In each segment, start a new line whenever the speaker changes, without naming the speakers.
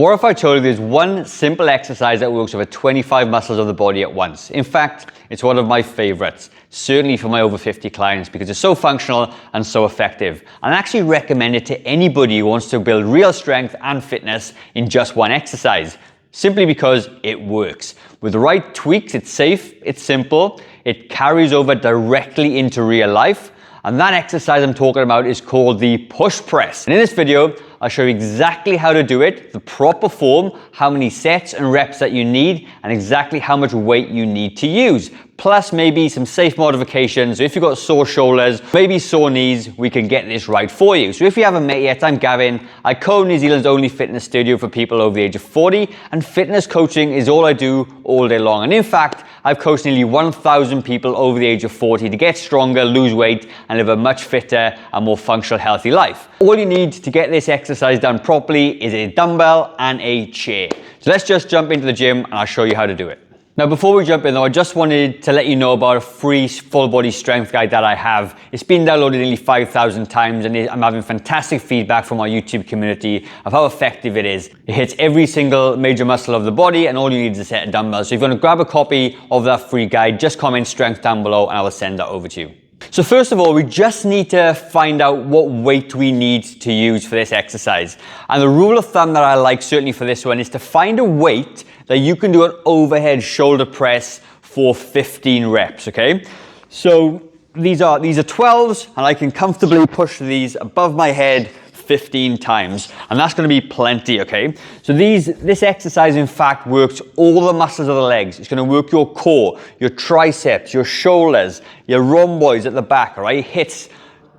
What if I told you there's one simple exercise that works over 25 muscles of the body at once? In fact, it's one of my favorites, certainly for my over 50 clients, because it's so functional and so effective. And I actually recommend it to anybody who wants to build real strength and fitness in just one exercise, simply because it works. With the right tweaks, it's safe, it's simple, it carries over directly into real life. And that exercise I'm talking about is called the push press. And in this video, I'll show you exactly how to do it, the proper form, how many sets and reps that you need, and exactly how much weight you need to use. Plus maybe some safe modifications. So if you've got sore shoulders, maybe sore knees, we can get this right for you. So if you haven't met yet, I'm Gavin. I co-own New Zealand's only fitness studio for people over the age of 40, and fitness coaching is all I do all day long. And in fact, I've coached nearly 1,000 people over the age of 40 to get stronger, lose weight, and live a much fitter and more functional, healthy life. All you need to get this exercise done properly is a dumbbell and a chair. So let's just jump into the gym and I'll show you how to do it. Now, before we jump in though, I just wanted to let you know about a free full body strength guide that I have. It's been downloaded nearly 5,000 times and I'm having fantastic feedback from our YouTube community of how effective it is. It hits every single major muscle of the body and all you need is a set of dumbbells. So if you want to grab a copy of that free guide, just comment strength down below and I will send that over to you. So first of all, we just need to find out what weight we need to use for this exercise. And the rule of thumb that I like certainly for this one is to find a weight that you can do an overhead shoulder press for 15 reps, okay? So these are 12s and I can comfortably push these above my head 15 times, and that's going to be plenty, okay? So this exercise in fact works all the muscles of the legs. It's going to work your core, your triceps, your shoulders, your rhomboids at the back, all right? It hits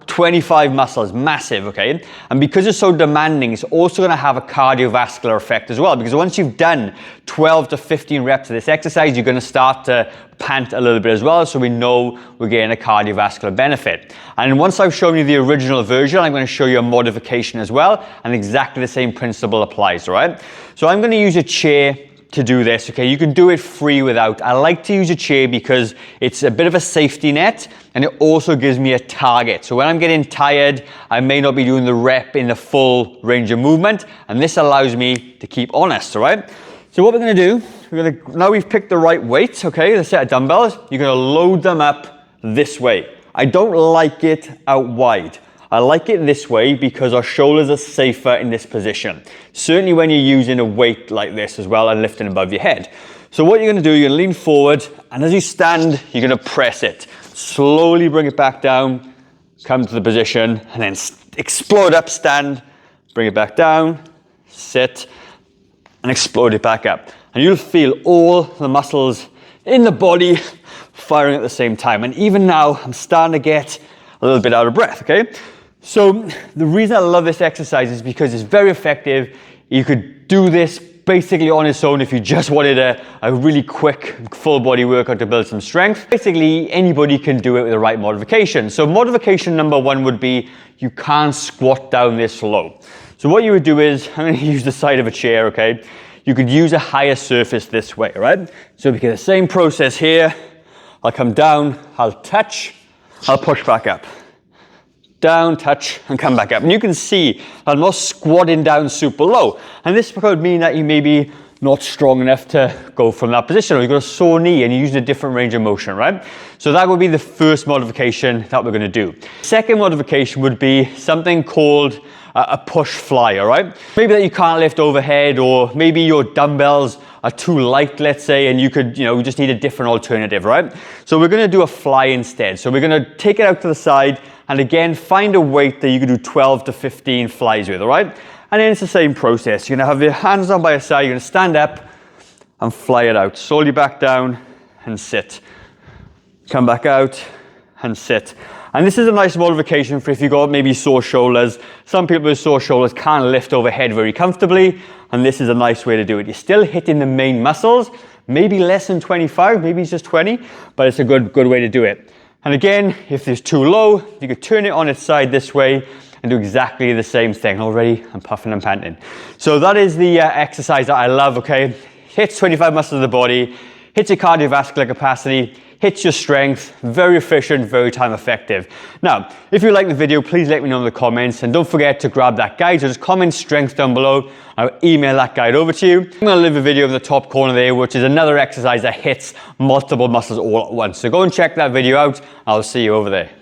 25 muscles, massive, okay? And because it's so demanding, it's also going to have a cardiovascular effect as well, because once you've done 12 to 15 reps of this exercise, you're going to start to pant a little bit as well, so we know we're getting a cardiovascular benefit. And once I've shown you the original version, I'm going to show you a modification as well, and exactly the same principle applies, all right? So I'm going to use a chair to do this, okay? You can do it free without. I like to use a chair because it's a bit of a safety net and it also gives me a target. So when I'm getting tired, I may not be doing the rep in the full range of movement, and this allows me to keep honest, all right? So what we're gonna do, now we've picked the right weight, okay, the set of dumbbells, you're gonna load them up this way. I don't like it out wide. I like it this way because our shoulders are safer in this position. Certainly when you're using a weight like this as well and lifting above your head. So what you're gonna do, you're gonna lean forward, and as you stand, you're gonna press it. Slowly bring it back down, come to the position, and then explode up, stand, bring it back down, sit, and explode it back up. And you'll feel all the muscles in the body firing at the same time. And even now, I'm starting to get a little bit out of breath, okay? So the reason I love this exercise is because it's very effective. You could do this basically on its own if you just wanted a really quick full body workout to build some strength. Basically, anybody can do it with the right modification. So modification number one would be you can't squat down this low. So what you would do is, I'm going to use the side of a chair, okay? You could use a higher surface this way, right? So we get the same process here. I'll come down, I'll touch, I'll push back up. Down, touch, and come back up. And you can see I'm not squatting down super low. And this could mean that you may be not strong enough to go from that position, or you've got a sore knee and you're using a different range of motion, right? So that would be the first modification that we're gonna do. Second modification would be something called a push fly, all right? Maybe that you can't lift overhead, or maybe your dumbbells are too light, let's say, and you could, you just need a different alternative, right? So we're gonna do a fly instead. So we're gonna take it out to the side, and again, find a weight that you can do 12 to 15 flies with, all right? And then it's the same process. You're gonna have your hands down by your side, you're gonna stand up and fly it out. Slowly back down and sit. Come back out and sit. And this is a nice modification for if you've got maybe sore shoulders. Some people with sore shoulders can't lift overhead very comfortably, and this is a nice way to do it. You're still hitting the main muscles, maybe less than 25, maybe it's just 20, but it's a good way to do it. And again, if it's too low, you could turn it on its side this way and do exactly the same thing. Already, I'm puffing and panting. So that is the exercise that I love, okay? Hits 25 muscles of the body, hits your cardiovascular capacity, hits your strength, very efficient, very time effective. Now, if you like the video, please let me know in the comments, and don't forget to grab that guide. So just comment strength down below. I'll email that guide over to you. I'm going to leave a video in the top corner there, which is another exercise that hits multiple muscles all at once. So go and check that video out. I'll see you over there.